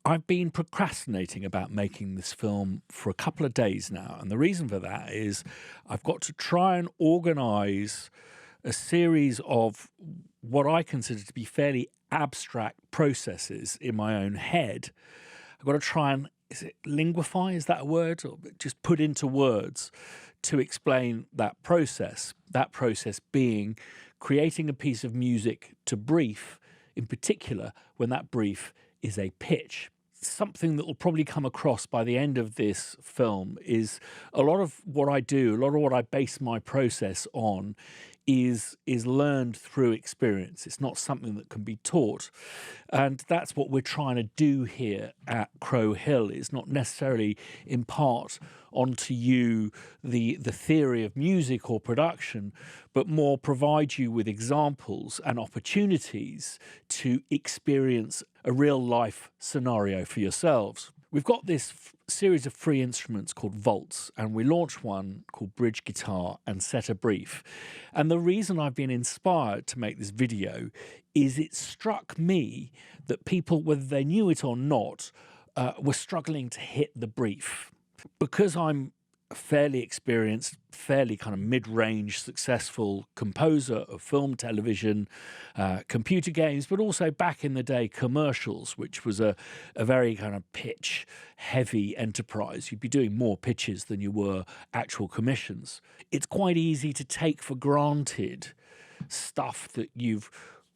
I've been procrastinating about making this film for a couple of days now. And the reason for that is I've got to try and organise a series of what I consider to be fairly abstract processes in my own head. I've got to try and, is it linguify, is that a word? Or just put into words to explain that process being creating a piece of music to brief, in particular when that brief is a pitch. Something that will probably come across by the end of this film is a lot of what I do, a lot of what I base my process on is learned through experience. It's not something that can be taught. And that's what we're trying to do here at Crow Hill, is not necessarily impart onto you the theory of music or production, but more provide you with examples and opportunities to experience a real life scenario for yourselves. We've got this series of free instruments called vaults, and we launched one called Bridge Guitar and Set a Brief. And the reason I've been inspired to make this video is it struck me that people, whether they knew it or not, were struggling to hit the brief. Because I'm a fairly experienced, fairly kind of mid-range successful composer of film, television, computer games, but also back in the day commercials, which was a very kind of pitch heavy enterprise. You'd be doing more pitches than you were actual commissions. It's quite easy to take for granted stuff that you've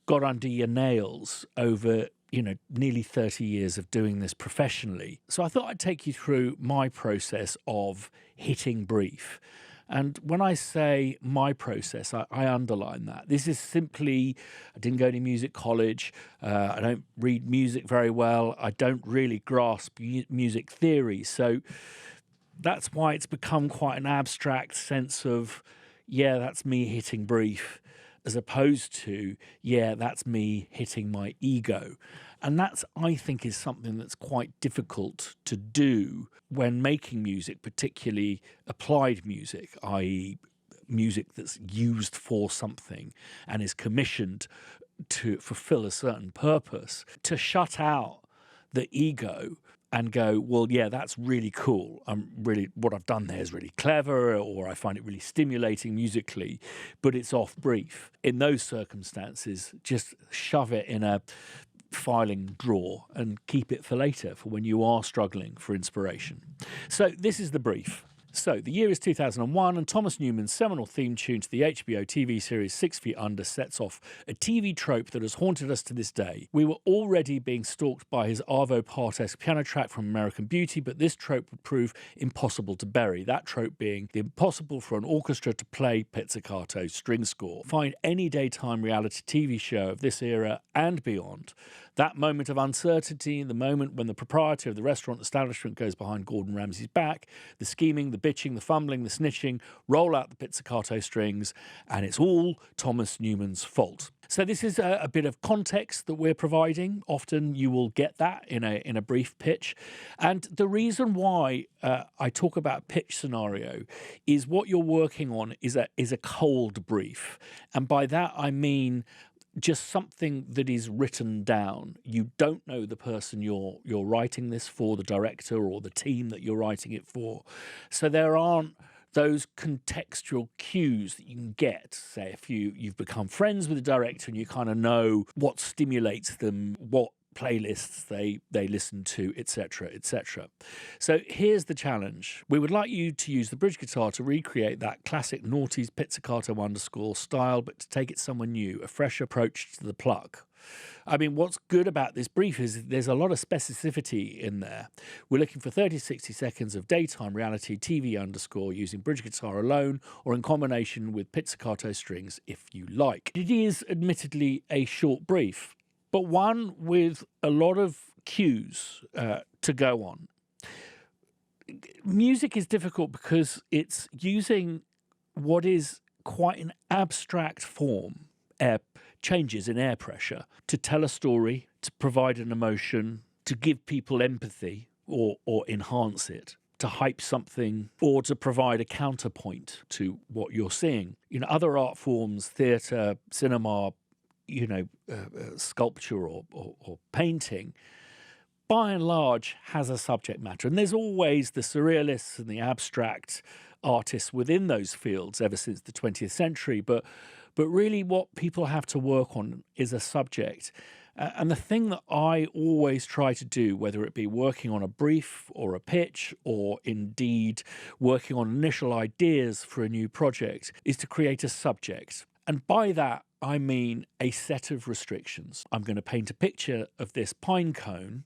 got under your nails over nearly 30 years of doing this professionally. So I thought I'd take you through my process of hitting brief. And when I say my process, I underline that. This is simply, I didn't go to music college. I don't read music very well. I don't really grasp music theory. So that's why it's become quite an abstract sense of, yeah, that's me hitting brief, as opposed to, yeah, that's me hitting my ego. And that's, I think, is something that's quite difficult to do when making music, particularly applied music, i.e. music that's used for something and is commissioned to fulfill a certain purpose. To shut out the ego and go, well, yeah, that's really cool. What I've done there is really clever, or I find it really stimulating musically, but it's off brief. In those circumstances, just shove it in a filing drawer and keep it for later, for when you are struggling for inspiration. So this is the brief. So the year is 2001, and Thomas Newman's seminal theme tune to the HBO TV series 6 Feet Under sets off a TV trope that has haunted us to this day. We were already being stalked by his Arvo Part-esque piano track from American Beauty, but this trope would prove impossible to bury, that trope being the impossible for an orchestra to play pizzicato's string score. Find any daytime reality TV show of this era and beyond. That moment of uncertainty, the moment when the proprietor of the restaurant establishment goes behind Gordon Ramsay's back, the scheming, the bitching, the fumbling, the snitching, roll out the pizzicato strings, and it's all Thomas Newman's fault. So this is a bit of context that we're providing. Often you will get that in a brief pitch. And the reason why I talk about pitch scenario is what you're working on is a cold brief. And by that I mean just something that is written down. You don't know the person you're writing this for, the director or the team that you're writing it for. So there aren't those contextual cues that you can get. Say if you've become friends with the director and you kind of know what stimulates them, what playlists they listen to, etc., etc. So here's the challenge. We would like you to use the bridge guitar to recreate that classic noughties pizzicato underscore style, but to take it somewhere new, a fresh approach to the pluck. I mean, what's good about this brief is there's a lot of specificity in there. We're looking for 30-60 seconds of daytime reality TV underscore using bridge guitar alone or in combination with pizzicato strings if you like. It is admittedly a short brief, but one with a lot of cues to go on. Music is difficult because it's using what is quite an abstract form, changes in air pressure, to tell a story, to provide an emotion, to give people empathy or enhance it, to hype something, or to provide a counterpoint to what you're seeing. Other art forms, theatre, cinema, sculpture or painting, by and large has a subject matter. And there's always the surrealists and the abstract artists within those fields ever since the 20th century. But really what people have to work on is a subject. And the thing that I always try to do, whether it be working on a brief or a pitch, or indeed working on initial ideas for a new project, is to create a subject. And by that, I mean a set of restrictions. I'm going to paint a picture of this pine cone.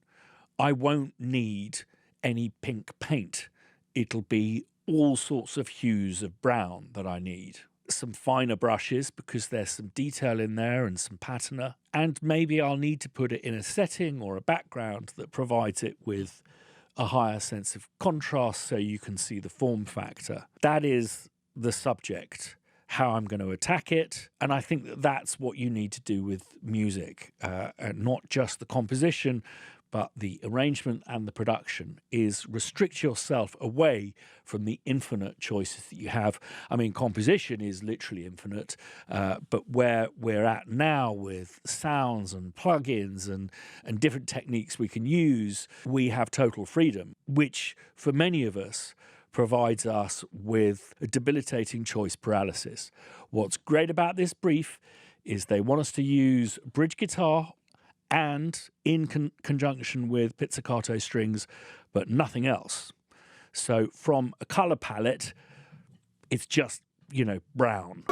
I won't need any pink paint. It'll be all sorts of hues of brown that I need. Some finer brushes because there's some detail in there and some patina. And maybe I'll need to put it in a setting or a background that provides it with a higher sense of contrast so you can see the form factor. That is the subject, how I'm going to attack it. And I think that that's what you need to do with music, and not just the composition, but the arrangement and the production, is restrict yourself away from the infinite choices that you have. I mean, composition is literally infinite, but where we're at now with sounds and plugins and different techniques we can use, we have total freedom, which for many of us provides us with a debilitating choice paralysis. What's great about this brief is they want us to use bridge guitar and in conjunction with pizzicato strings, but nothing else. So from a color palette, it's just, brown.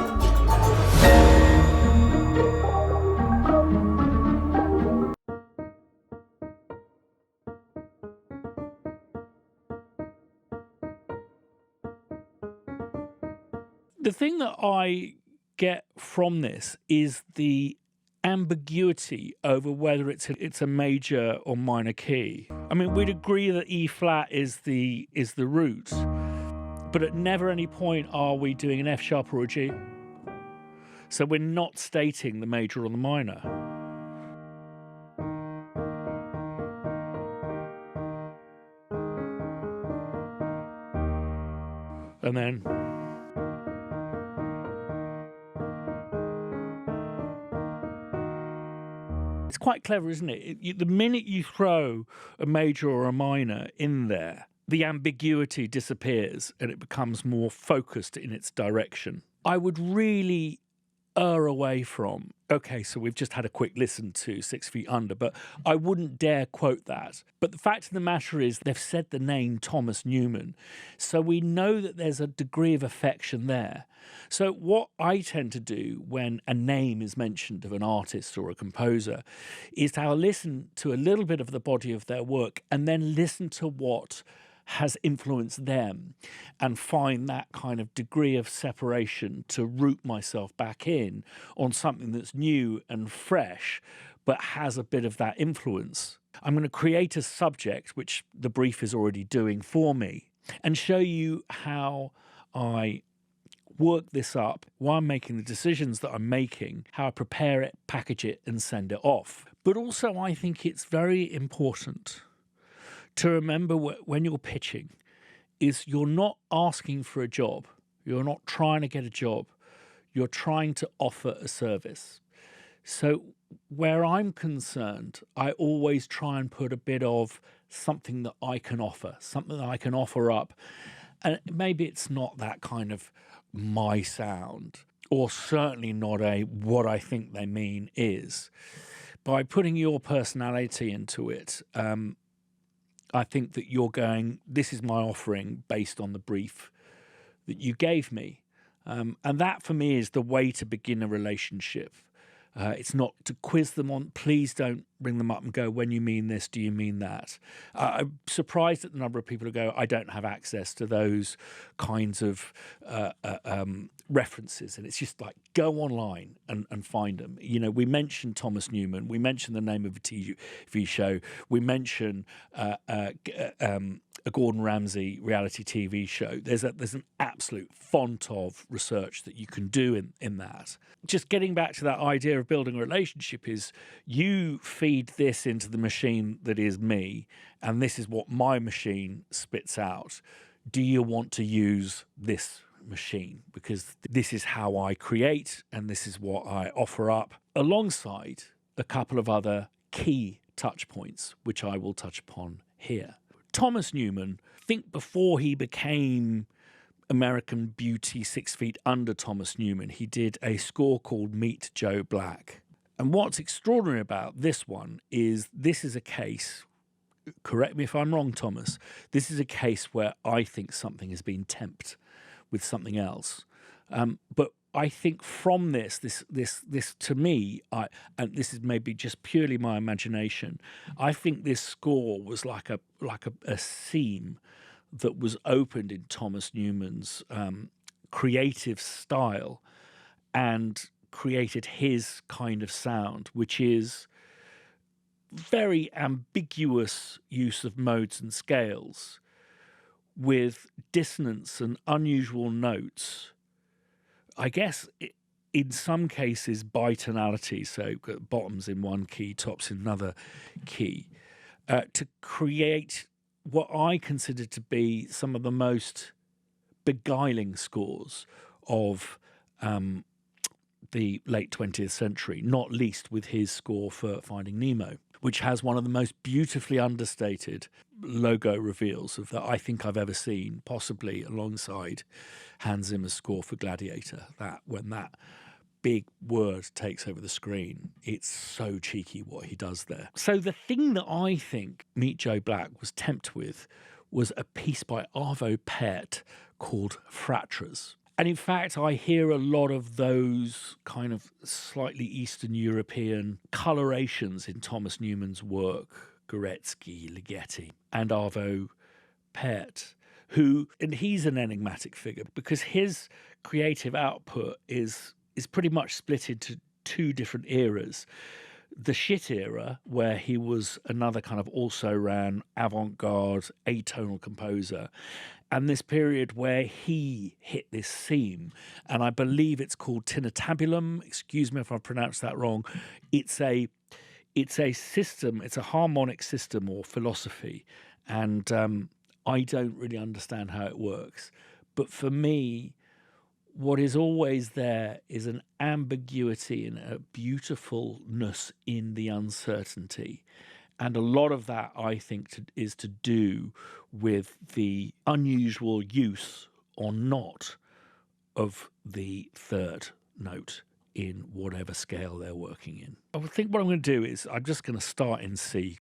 The thing that I get from this is the ambiguity over whether it's a major or minor key. I mean, we'd agree that E flat is the root, but at never any point are we doing an F sharp or a G. So we're not stating the major or the minor. And then it's quite clever, isn't it? The minute you throw a major or a minor in there, the ambiguity disappears and it becomes more focused in its direction. I would really err away from, okay, so we've just had a quick listen to 6 Feet Under, but I wouldn't dare quote that. But the fact of the matter is they've said the name Thomas Newman, so we know that there's a degree of affection there. So what I tend to do when a name is mentioned of an artist or a composer is to have a listen to a little bit of the body of their work and then listen to what has influenced them and find that kind of degree of separation to root myself back in on something that's new and fresh but has a bit of that influence. I'm going to create a subject, which the brief is already doing for me, and show you how I work this up while I'm making the decisions that I'm making, how I prepare it, package it and send it off. But also I think it's very important to remember when you're pitching is you're not asking for a job. You're not trying to get a job. You're trying to offer a service. So where I'm concerned, I always try and put a bit of something that I can offer, something that I can offer up. And maybe it's not that kind of my sound, or certainly not a what I think they mean is. By putting your personality into it, I think that you're going, this is my offering based on the brief that you gave me. And that for me is the way to begin a relationship. It's not to quiz them on, please don't bring them up and go, when you mean this, do you mean that? I'm surprised at the number of people who go, I don't have access to those kinds of references. And it's just like, go online and find them. We mentioned Thomas Newman. We mentioned the name of a TV show. We mentioned a Gordon Ramsay reality TV show. There's an absolute font of research that you can do in that. Just getting back to that idea of building a relationship is you feed this into the machine that is me, and this is what my machine spits out. Do you want to use this machine? Because this is how I create, and this is what I offer up alongside a couple of other key touch points, which I will touch upon here. Thomas Newman, think before he became American Beauty 6 Feet Under Thomas Newman, he did a score called Meet Joe Black. And what's extraordinary about this one is this is a case, correct me if I'm wrong, Thomas, this is a case where I think something has been temped with something else. But I think from this to me, and this is maybe just purely my imagination, I think this score was like a seam that was opened in Thomas Newman's creative style and created his kind of sound, which is very ambiguous use of modes and scales with dissonance and unusual notes. I guess in some cases bitonality, so bottoms in one key, tops in another key, to create what I consider to be some of the most beguiling scores of the late 20th century, not least with his score for Finding Nemo, which has one of the most beautifully understated logo reveals of that I think I've ever seen, possibly alongside Hans Zimmer's score for Gladiator. That when that big word takes over the screen, it's so cheeky what he does there. So the thing that I think Meet Joe Black was temped with was a piece by Arvo Pärt called Fratres. And in fact, I hear a lot of those kind of slightly Eastern European colorations in Thomas Newman's work, Goretzky, Ligeti, and Arvo Pärt, and he's an enigmatic figure because his creative output is pretty much split into two different eras. The shit era, where he was another kind of also-ran avant-garde atonal composer, and this period where he hit this seam, and I believe it's called tinnitabulum. Excuse me if I pronounced that wrong. It's a system, it's a harmonic system or philosophy, and I don't really understand how it works. But for me, what is always there is an ambiguity and a beautifulness in the uncertainty. And a lot of that, I think, is to do with the unusual use or not of the third note in whatever scale they're working in. I think what I'm going to do is I'm just going to start in C.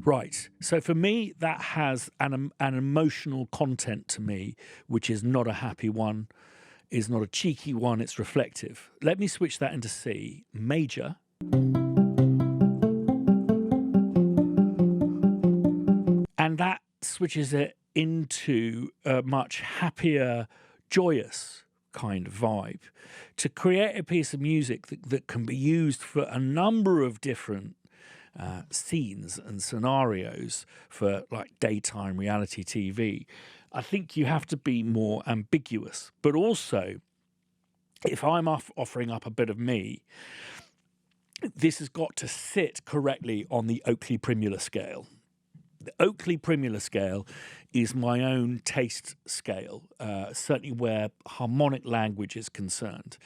Right. So for me, that has an emotional content to me, which is not a happy one, is not a cheeky one, it's reflective. Let me switch that into C major. And that switches it into a much happier, joyous kind of vibe to create a piece of music that can be used for a number of different scenes and scenarios for like daytime reality TV. I think you have to be more ambiguous, but also if I'm offering up a bit of me, this has got to sit correctly on the Oakley Primula scale. The Oakley Primula scale is my own taste scale, certainly where harmonic language is concerned.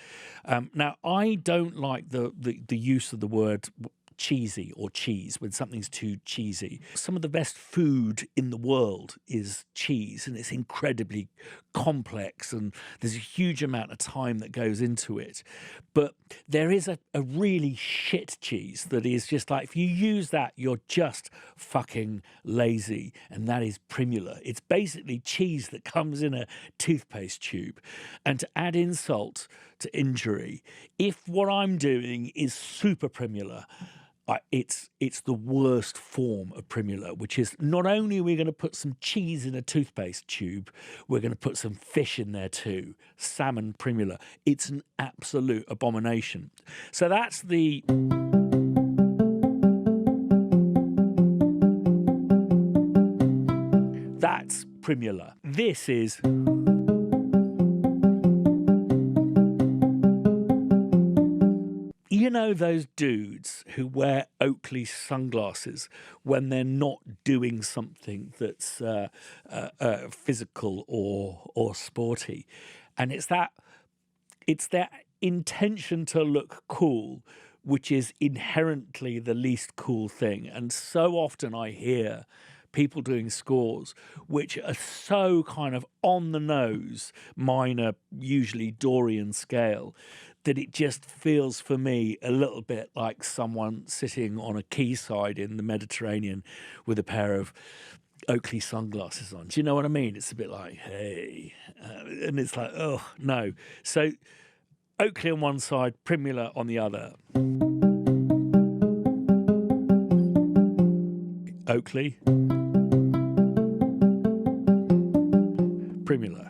Now, I don't like the use of the word cheesy or cheese when something's too cheesy. Some of the best food in the world is cheese, and it's incredibly complex and there's a huge amount of time that goes into it. But there is a really shit cheese that is just like, if you use that, you're just fucking lazy, and that is Primula. It's basically cheese that comes in a toothpaste tube. And to add insult to injury, if what I'm doing is super Primula, it's the worst form of Primula, which is not only are we going to put some cheese in a toothpaste tube, we're going to put some fish in there too. Salmon Primula. It's an absolute abomination. So that's the... That's Primula. This is... You you know those dudes who wear Oakley sunglasses when they're not doing something that's physical or sporty, and it's their intention to look cool, which is inherently the least cool thing. And so often I hear people doing scores which are so kind of on the nose, minor, usually Dorian scale, that it just feels for me a little bit like someone sitting on a quayside in the Mediterranean with a pair of Oakley sunglasses on. Do you know what I mean? It's a bit like, hey, and it's like, oh no. So Oakley on one side, Primula on the other. Oakley, Primula.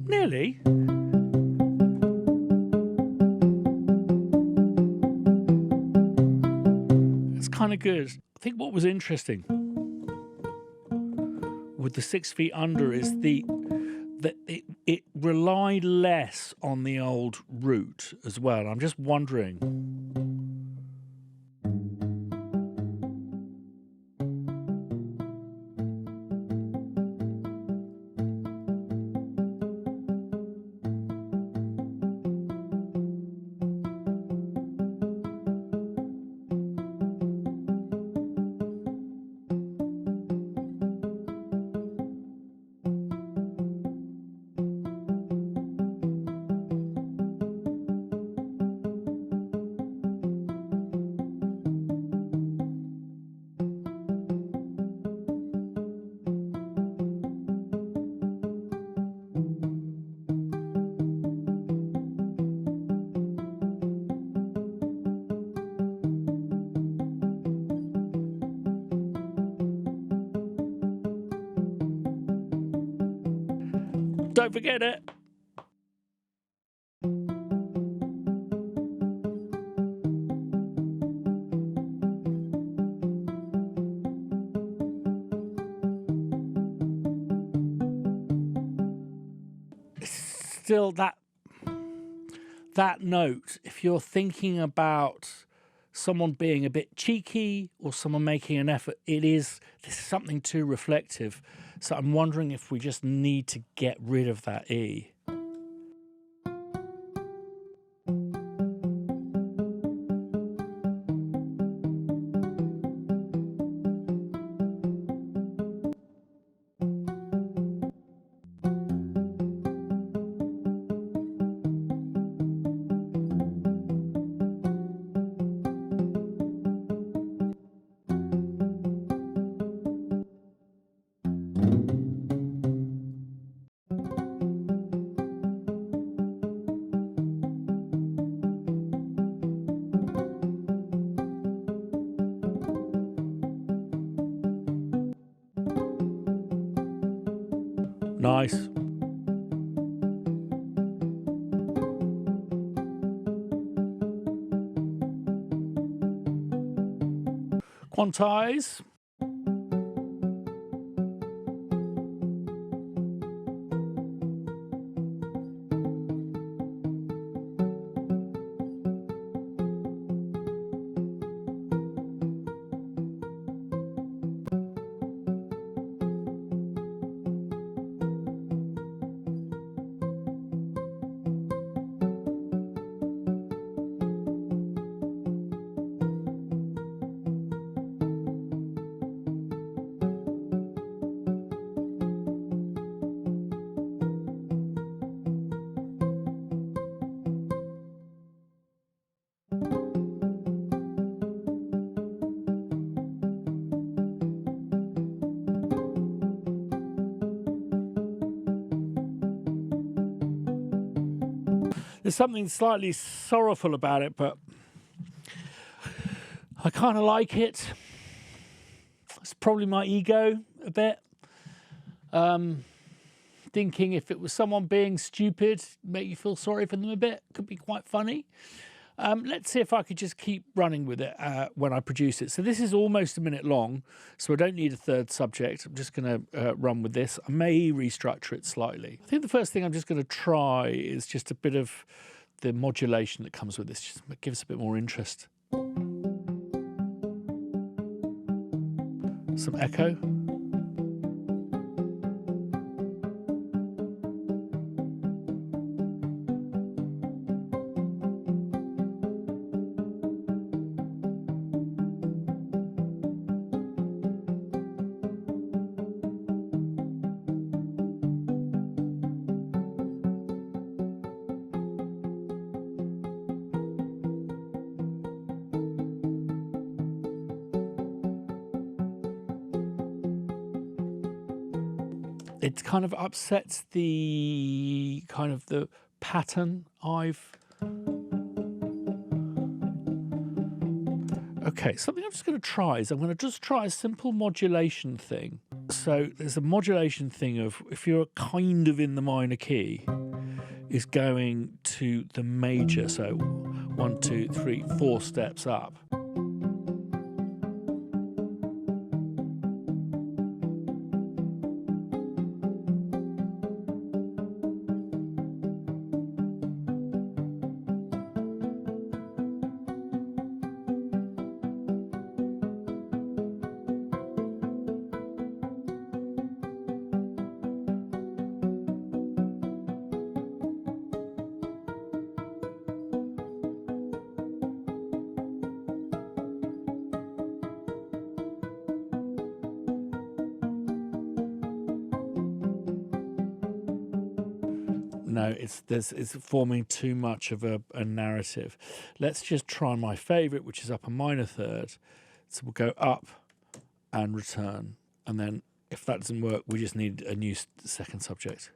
Nearly. It's kind of good. I think what was interesting with the 6 feet under is that it relied less on the old root as well. I'm just wondering. Don't forget it. Still, that note, if you're thinking about someone being a bit cheeky or someone making an effort, there's something too reflective. So I'm wondering if we just need to get rid of that E. Nice. Quantize. There's something slightly sorrowful about it, but I kind of like it. probably my ego a bit. Thinking if it was someone being stupid, make you feel sorry for them a bit, could be quite funny. Let's see if I could just keep running with it when I produce it. So this is almost a minute long, so I don't need a third subject. I'm just going to run with this. I may restructure it slightly. I think the first thing I'm just going to try is just a bit of the modulation that comes with this. Just give us a bit more interest. Some echo. It kind of upsets the pattern I've... Okay, something I'm just going to try is I'm going to just try a simple modulation thing. So there's a modulation thing of if you're kind of in the minor key, is going to the major. So 1, 2, 3, 4 steps up. No, it's forming too much of a narrative. Let's just try my favourite, which is up a minor third. So we'll go up and return. And then if that doesn't work, we just need a new second subject.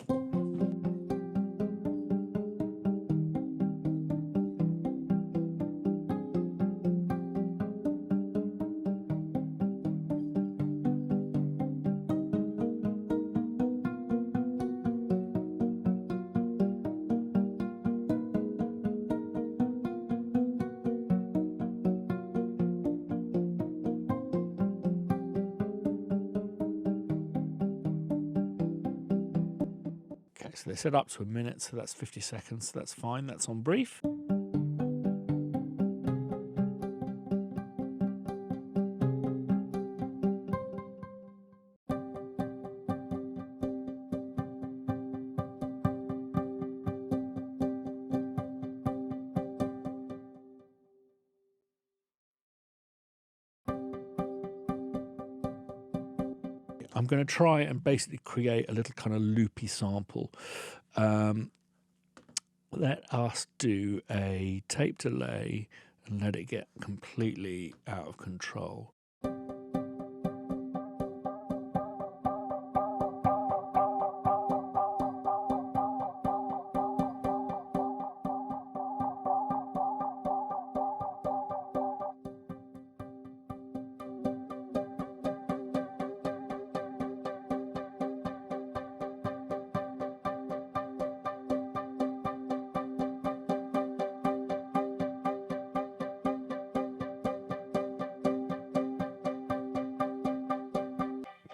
So they said up to a minute, so that's 50 seconds. So that's fine. That's on brief. I'm going to try and basically create a little kind of loopy sample. Let us do a tape delay and let it get completely out of control.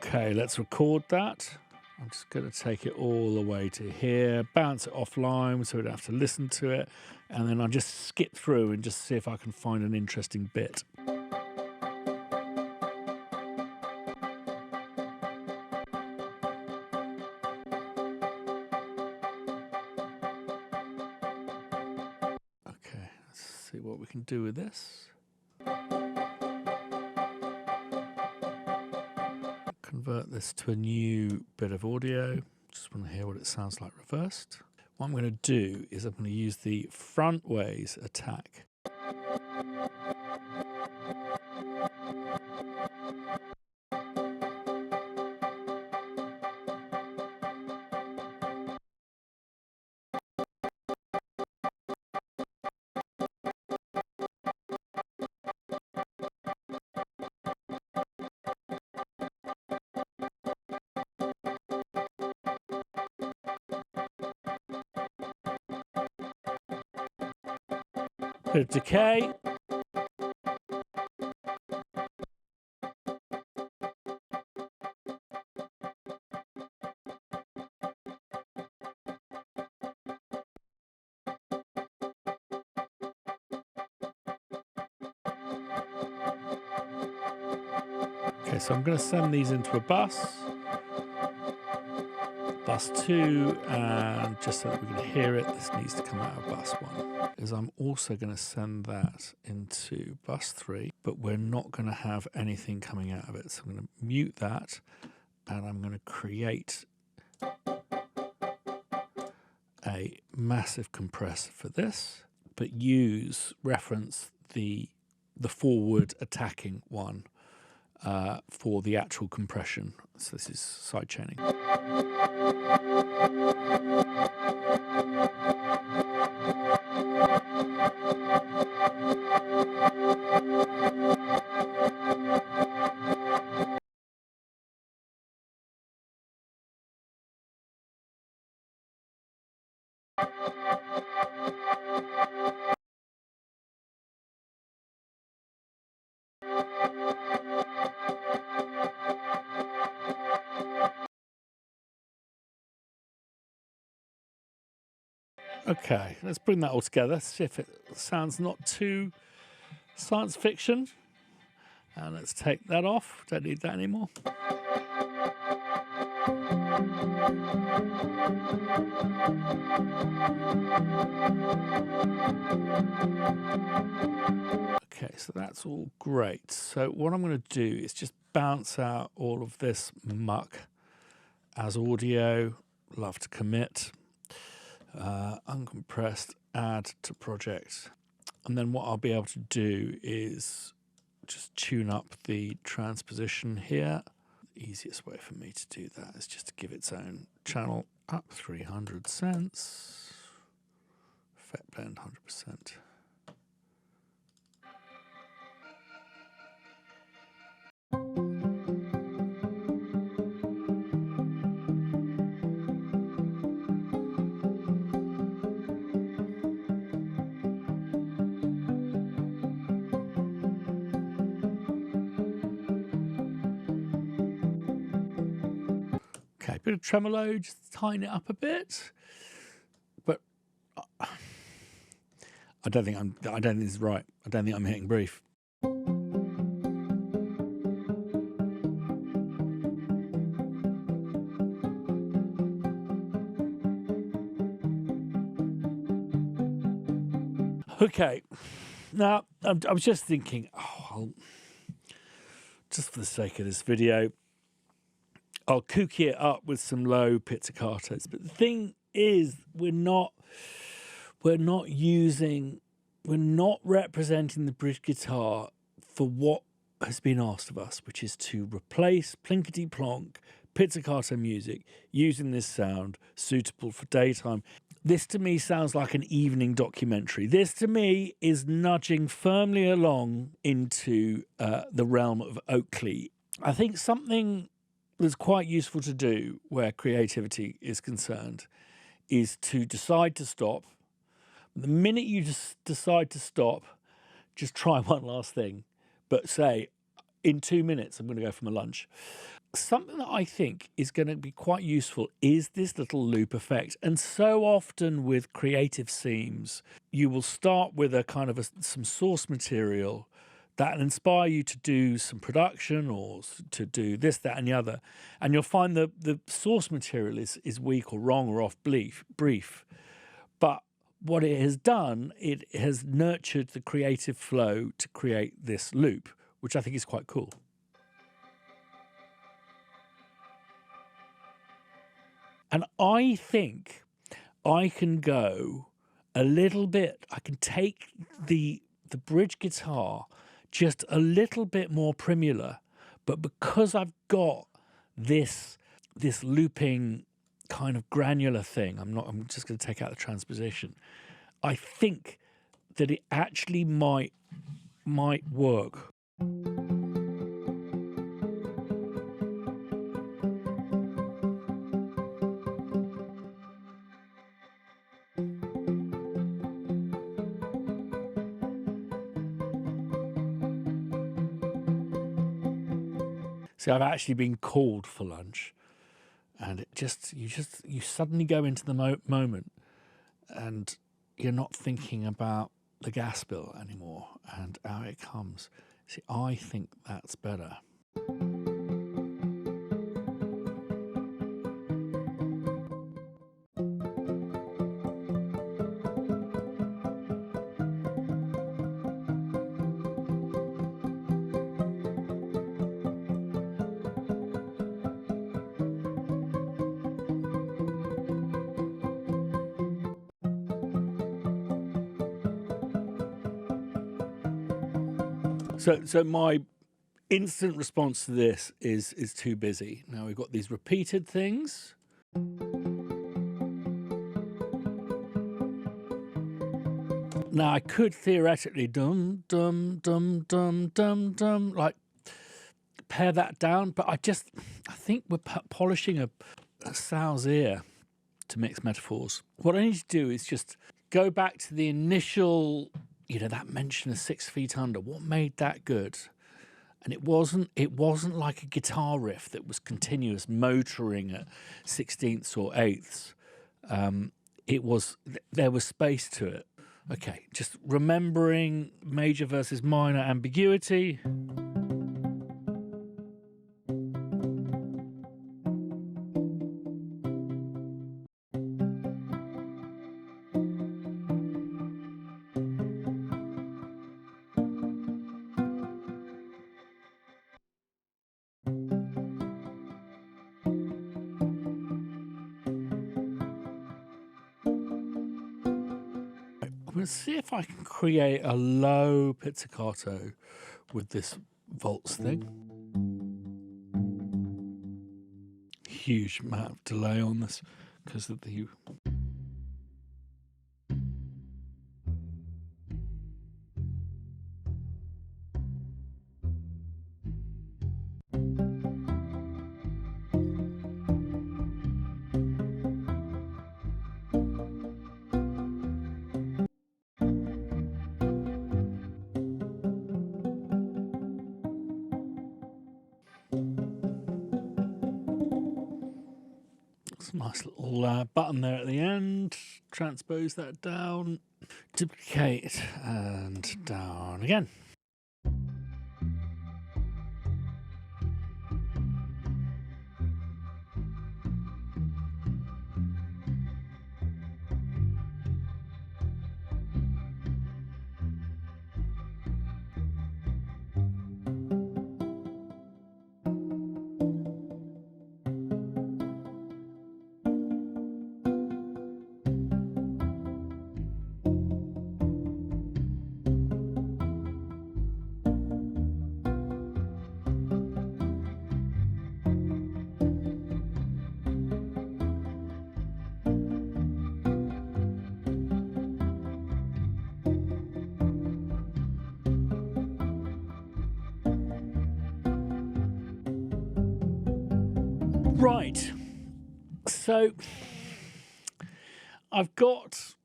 Okay, let's record that. I'm just going to take it all the way to here, bounce it offline so we don't have to listen to it, and then I'll just skip through and just see if I can find an interesting bit. Okay, let's see what we can do with this. Convert this to a new bit of audio. Just want to hear what it sounds like reversed. What I'm going to do is I'm going to use the front ways attack. Bit of decay. Okay, so I'm going to send these into a bus 2, and just so that we can hear it, this needs to come out of bus 1. Is I'm also going to send that into bus 3, but we're not going to have anything coming out of it. So I'm going to mute that, and I'm going to create a massive compressor for this, but reference the forward attacking one for the actual compression. So this is side chaining. Okay, let's bring that all together, see if it sounds not too science fiction. And let's take that off, don't need that anymore. Okay, so that's all great. So what I'm going to do is just bounce out all of this muck as audio. Love to commit. Uncompressed, add to project. And then what I'll be able to do is just tune up the transposition here. The easiest way for me to do that is just to give its own channel up 300 cents. Effect blend 100%. Okay, bit of tremolo, just tighten it up a bit. But I don't think this is right. I don't think I'm hitting brief. Okay, now I was just thinking, just for the sake of this video, I'll kooky it up with some low pizzicatos. But the thing is, we're not representing the bridge guitar for what has been asked of us, which is to replace plinkety plonk pizzicato music using this sound suitable for daytime. This to me sounds like an evening documentary. This to me is nudging firmly along into the realm of Oakley. I think something that's quite useful to do where creativity is concerned is to decide to stop. The minute you just decide to stop, just try one last thing, but say, in 2 minutes, I'm going to go for my lunch. Something that I think is going to be quite useful is this little loop effect. And so often with creative seams, you will start with a kind of some source material that will inspire you to do some production or to do this, that, and the other. And you'll find that the source material is weak or wrong or off brief. But what it has done, it has nurtured the creative flow to create this loop, which I think is quite cool. And I think I can go a little bit, I can take the bridge guitar just a little bit more primula, but because I've got this looping kind of granular thing, I'm just going to take out the transposition. I think that it actually might work. See, I've actually been called for lunch, and you suddenly go into the moment, and you're not thinking about the gas bill anymore and how it comes. See, I think that's better. So my instant response to this is too busy. Now we've got these repeated things. Now I could theoretically dum dum dum dum dum dum, like pare that down, but I think we're polishing a sow's ear to mix metaphors. What I need to do is just go back to the initial, that mention of 6 feet under. What made that good? And it wasn't like a guitar riff that was continuous motoring at 16ths or 8ths. There was space to it. Okay, just remembering major versus minor ambiguity. I'm going to see if I can create a low pizzicato with this waltz thing. Huge amount of delay on this because of the... Nice little button there at the end. Transpose that down, duplicate, and down again. Right, so I've got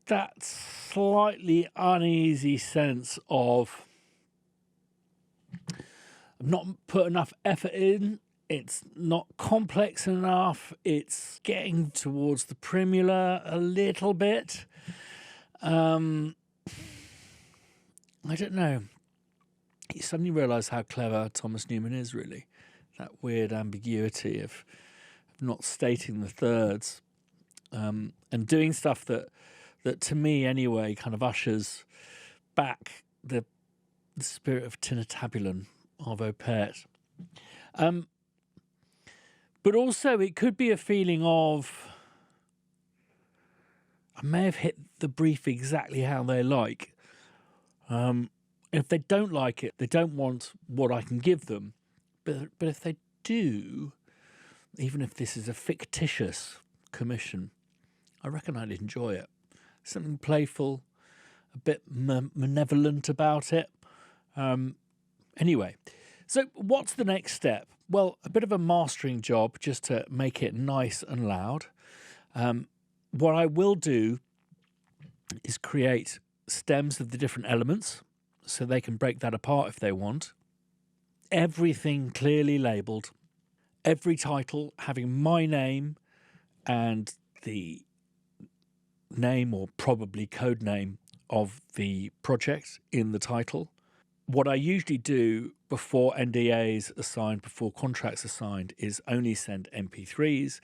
that slightly uneasy sense of I've not put enough effort in, it's not complex enough, it's getting towards the primula a little bit. I don't know. You suddenly realise how clever Thomas Newman is, really. That weird ambiguity of not stating the thirds, and doing stuff that to me anyway kind of ushers back the spirit of tinnitabulum of Opet. But also it could be a feeling of I may have hit the brief exactly how they like. If they don't like it, they don't want what I can give them. But if they do, even if this is a fictitious commission, I reckon I'd enjoy it. Something playful, a bit malevolent about it. Anyway, so what's the next step? Well, a bit of a mastering job just to make it nice and loud. What I will do is create stems of the different elements so they can break that apart if they want. everything clearly labelled, every title having my name and the name or probably code name of the project in the title. What I usually do before NDAs are signed, before contracts are signed, is only send MP3s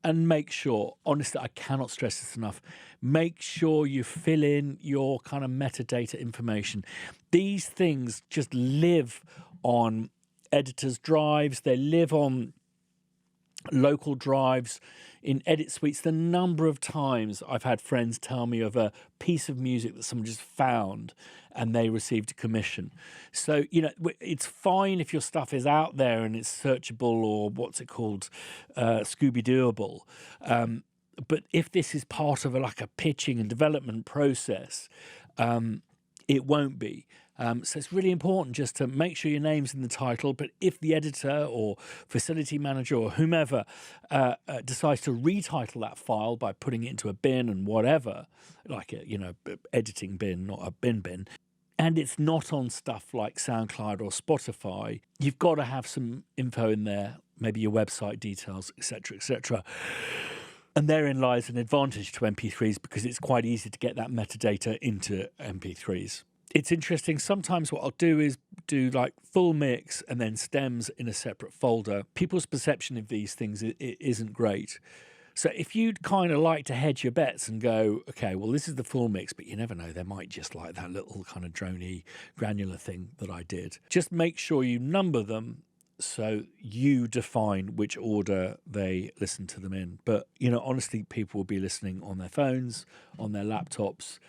and make sure, honestly, I cannot stress this enough, make sure you fill in your kind of metadata information. These things just live on editors' drives, they live on local drives, in edit suites. The number of times I've had friends tell me of a piece of music that someone just found and they received a commission. So, you know, it's fine if your stuff is out there and it's searchable or what's it called, Scooby-Dooable. But if this is part of like a pitching and development process, it won't be. So it's really important just to make sure your name's in the title. But if the editor or facility manager or whomever decides to retitle that file by putting it into a bin and whatever, like a, you know, editing bin, not a bin, and it's not on stuff like SoundCloud or Spotify, you've got to have some info in there, maybe your website details, etc., etc. And therein lies an advantage to MP3s because it's quite easy to get that metadata into MP3s. It's interesting. Sometimes what I'll do is do like full mix and then stems in a separate folder. People's perception of these things isn't great. So if you'd kind of like to hedge your bets and go, okay, well, this is the full mix, but you never know, they might just like that little kind of droney granular thing that I did. Just make sure you number them so you define which order they listen to them in. But, you know, honestly, people will be listening on their phones, on their laptops.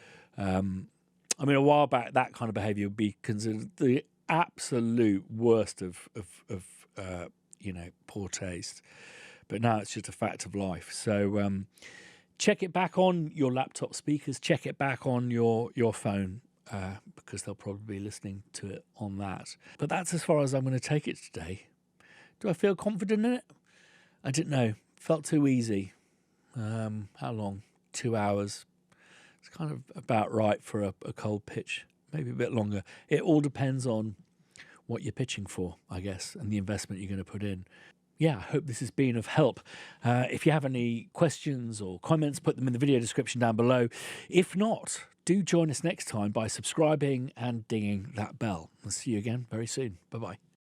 I mean, a while back, that kind of behaviour would be considered the absolute worst of you know, poor taste. But now it's just a fact of life. So check it back on your laptop speakers. Check it back on your phone because they'll probably be listening to it on that. But that's as far as I'm going to take it today. Do I feel confident in it? I didn't know. Felt too easy. How long? 2 hours. It's kind of about right for a cold pitch, maybe a bit longer. It all depends on what you're pitching for, I guess, and the investment you're going to put in. Yeah, I hope this has been of help. If you have any questions or comments, put them in the video description down below. If not, do join us next time by subscribing and dinging that bell. I'll see you again very soon. Bye-bye.